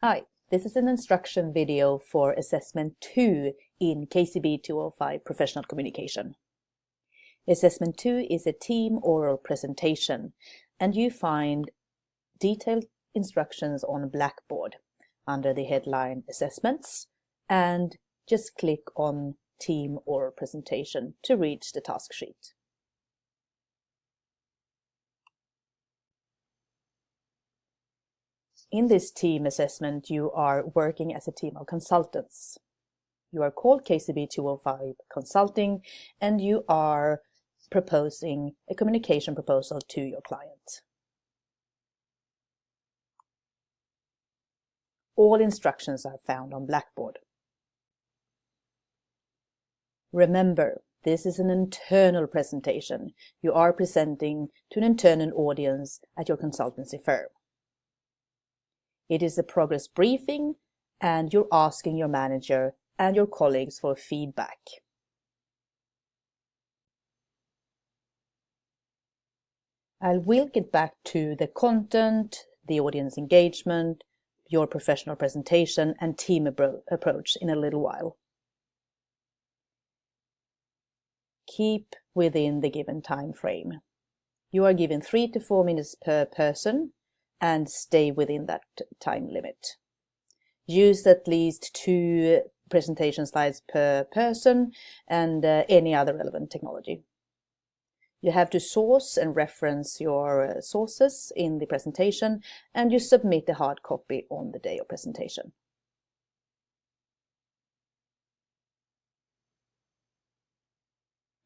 Hi, this is an instruction video for Assessment 2 in KCB 205 Professional Communication. Assessment 2 is a team oral presentation, and you find detailed instructions on Blackboard under the headline Assessments, and just click on Team Oral Presentation to reach the task sheet. In this team assessment, you are working as a team of consultants. You are called KCB 205 Consulting, and you are proposing a communication proposal to your client. All instructions are found on Blackboard. Remember, this is an internal presentation. You are presenting to an internal audience at your consultancy firm. It is a progress briefing, and you're asking your manager and your colleagues for feedback. I will get back to the content, the audience engagement, your professional presentation, and team approach in a little while. Keep within the given time frame. You are given 3 to 4 minutes per person, and stay within that time limit. Use at least 2 presentation slides per person and any other relevant technology. You have to source and reference your sources in the presentation, and you submit a hard copy on the day of presentation.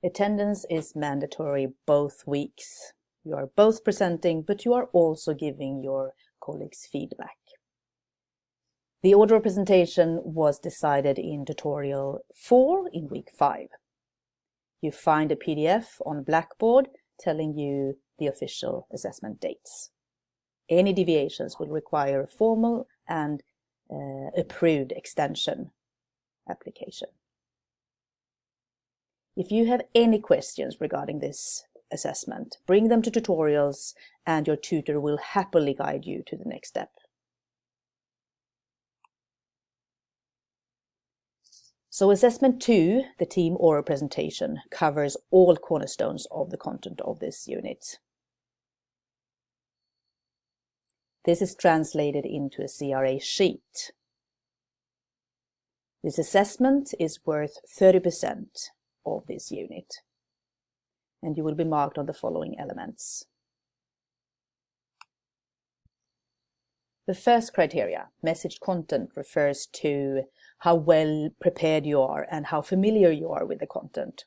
Attendance is mandatory both weeks. You are both presenting, but you are also giving your colleagues feedback. The order of presentation was decided in tutorial 4 in week 5. You find a PDF on Blackboard telling you the official assessment dates. Any deviations will require a formal and approved extension application. If you have any questions regarding this assessment, bring them to tutorials, and your tutor will happily guide you to the next step. So Assessment 2, the team oral presentation, covers all cornerstones of the content of this unit. This is translated into a CRA sheet. This assessment is worth 30% of this unit, and you will be marked on the following elements. The first criteria, message content, refers to how well prepared you are and how familiar you are with the content.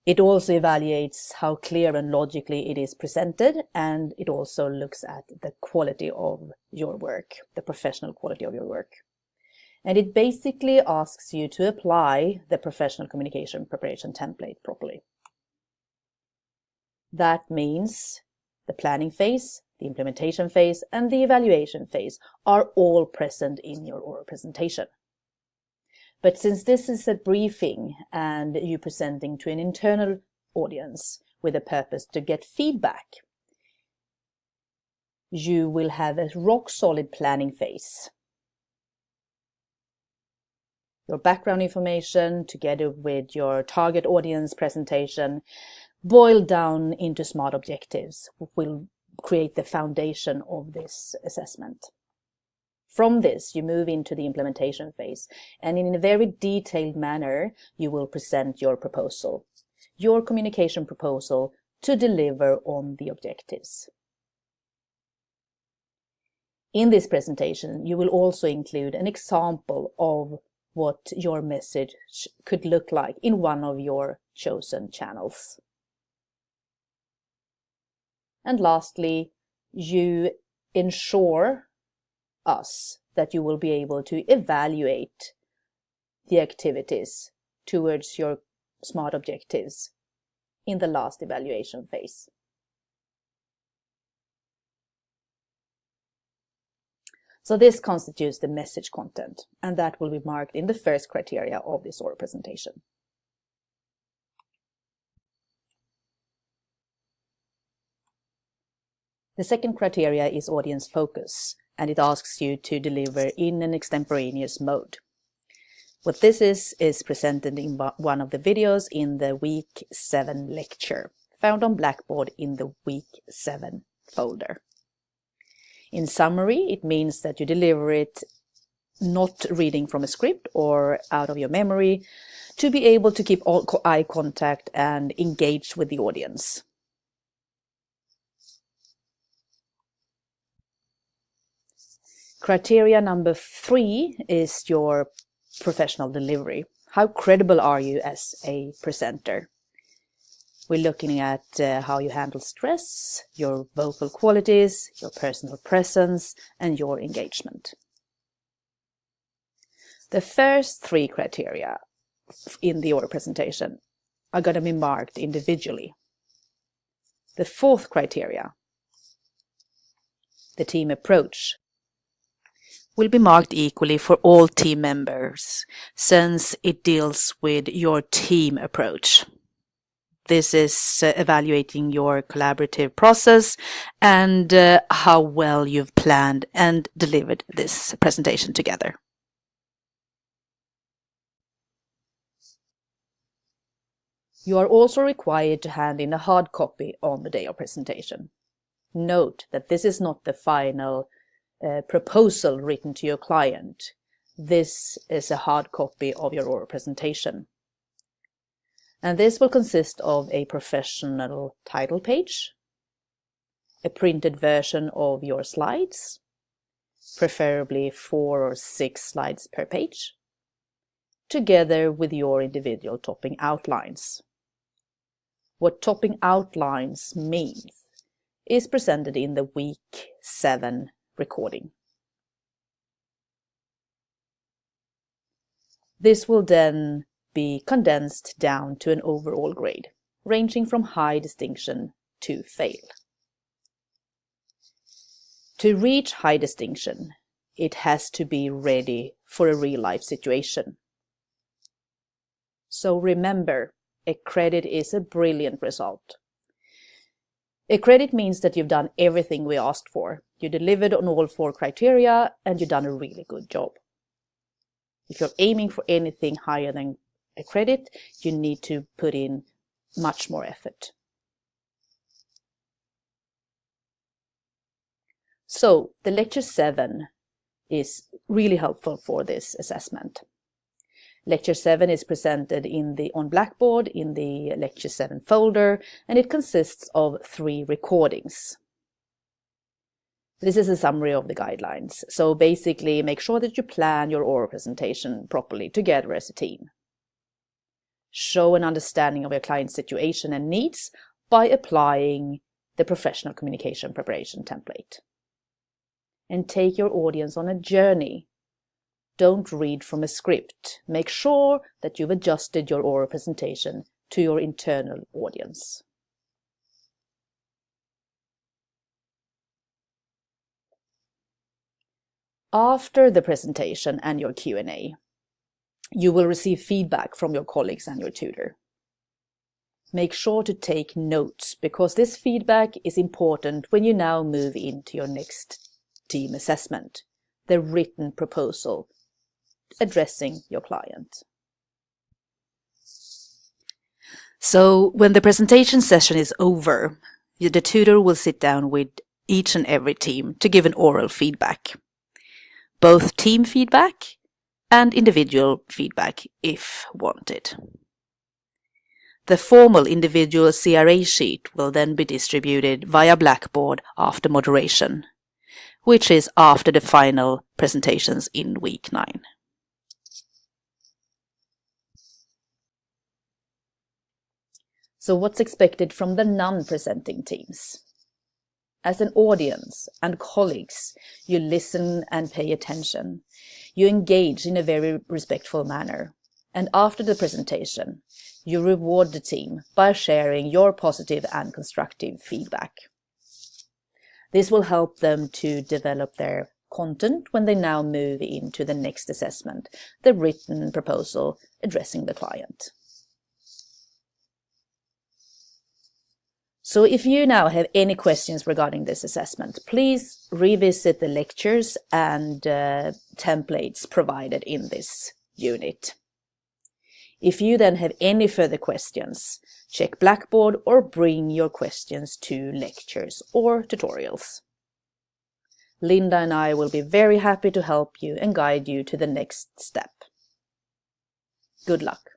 It also evaluates how clear and logically it is presented, and it also looks at the quality of your work, the professional quality of your work. And it basically asks you to apply the professional communication preparation template properly. That means the planning phase, the implementation phase, and the evaluation phase are all present in your oral presentation. But since this is a briefing and you're presenting to an internal audience with a purpose to get feedback, you will have a rock-solid planning phase. Your background information, together with your target audience presentation, boiled down into SMART objectives, will create the foundation of this assessment. From this, you move into the implementation phase, and in a very detailed manner, you will present your proposal, your communication proposal, to deliver on the objectives. In this presentation, you will also include an example of what your message could look like in one of your chosen channels. And lastly, you ensure us that you will be able to evaluate the activities towards your SMART objectives in the last evaluation phase. So this constitutes the message content, and that will be marked in the first criteria of this oral presentation. The second criteria is audience focus, and it asks you to deliver in an extemporaneous mode. What this is presented in one of the videos in the Week 7 lecture, found on Blackboard in the Week 7 folder. In summary, it means that you deliver it not reading from a script or out of your memory, to be able to keep eye contact and engage with the audience. Criteria number 3 is your professional delivery. How credible are you as a presenter? We're looking at how you handle stress, your vocal qualities, your personal presence, and your engagement. The first 3 criteria in the oral presentation are going to be marked individually. The 4th criteria, the team approach, will be marked equally for all team members, since it deals with your team approach. This is evaluating your collaborative process and how well you've planned and delivered this presentation together. You are also required to hand in a hard copy on the day of presentation. Note that this is not the final proposal written to your client. This is a hard copy of your oral presentation. And this will consist of a professional title page, a printed version of your slides, preferably 4 or 6 slides per page, together with your individual topping outlines. What topping outlines means is presented in the Week 7 recording. This will then be condensed down to an overall grade, ranging from high distinction to fail. To reach high distinction, it has to be ready for a real-life situation. So remember, a credit is a brilliant result. A credit means that you've done everything we asked for. You delivered on all 4 criteria and you've done a really good job. If you're aiming for anything higher than a credit, you need to put in much more effort. So the lecture 7 is really helpful for this assessment. Lecture 7 is presented on Blackboard in the Lecture 7 folder, and it consists of 3 recordings. This is a summary of the guidelines. So basically, make sure that you plan your oral presentation properly together as a team. Show an understanding of your client's situation and needs by applying the professional communication preparation template. And take your audience on a journey. Don't read from a script. Make sure that you've adjusted your oral presentation to your internal audience. After the presentation and your Q&A, you will receive feedback from your colleagues and your tutor. Make sure to take notes, because this feedback is important when you now move into your next team assessment, the written proposal addressing your client. So when the presentation session is over, the tutor will sit down with each and every team to give an oral feedback, both team feedback and individual feedback if wanted. The formal individual CRA sheet will then be distributed via Blackboard after moderation, which is after the final presentations in Week 9. So what's expected from the non-presenting teams? As an audience and colleagues, you listen and pay attention. You engage in a very respectful manner. And after the presentation, you reward the team by sharing your positive and constructive feedback. This will help them to develop their content when they now move into the next assessment, the written proposal addressing the client. So if you now have any questions regarding this assessment, please revisit the lectures and templates provided in this unit. If you then have any further questions, check Blackboard or bring your questions to lectures or tutorials. Linda and I will be very happy to help you and guide you to the next step. Good luck.